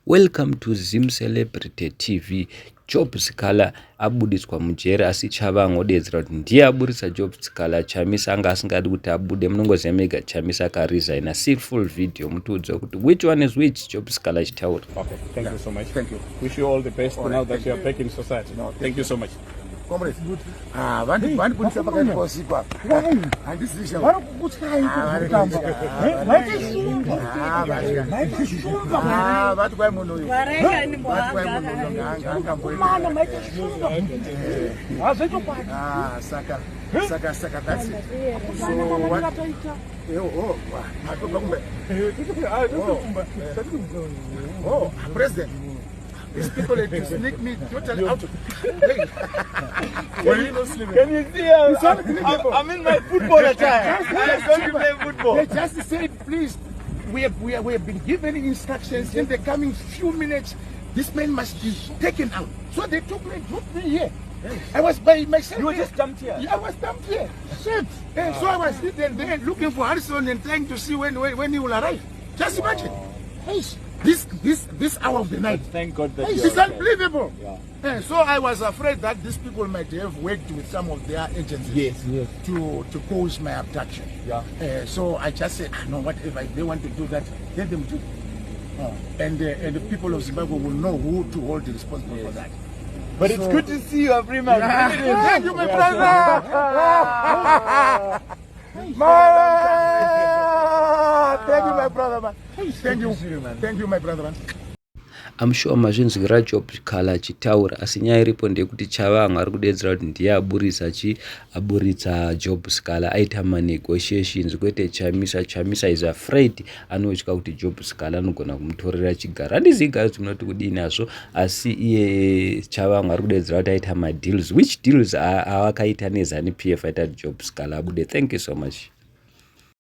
Welcome to Zim Celebrity TV. Job Sikhala abudiswa mujere asi Chavanga odedzera kuti ndiye aburisa Job Sikhala. Chamisa anga asingadi kuti abude, munongoziva mega Chamisa akaresign. See full video mutiudze kuti which one is which. Job Sikhala achitaura. Okay, thank you so much. Thank you. Wish you all the best now that you are back in society. No, thank you so much. Comrades, vani putisa pakati pausiku handisisha vati kwai munhu uyu saka that's it. So what? Oh, President. These people are to sneak me totally out of Can you see I'm in my football attire. I'm going to play football. They just said, please, we have been given instructions in the coming few minutes. This man must be taken out. So they took me and dropped me here. I was by myself. You were just dumped here? Yeah, I was dumped here. Shit. And so I was sitting there looking for Harrison and trying to see when he will arrive. Just imagine. Hey, this hour of the night. Thank God that it's unbelievable. Yeah. So I was afraid that these people might have worked with some of their agencies to cause my abduction. So I just said, no, whatever, if they want to do that, let them do. And the people of Zimbabwe will know who to hold responsible for that. But it's good to see you, Abrima. Thank you, my brother. Thank you, my brother, man. Thank you, my brother, man. I'm sure mazvinzwira Job Sikhala achitaura, asi nyaya iripo ndekuti Chavanga ari kudedzera kuti ndiye aburitsa Job Sikhala. Aita negotiations kwete Chamisa is afraid, anotya kuti Job Sikhala anogona kumutorera chigaro. Handizivi guys munoti kudini hazvo, asi iye Chavanga ari kudedzera kuti aita deals. Which deals avakaita neZANU-PF aita Job Sikhala abude. Thank you so much.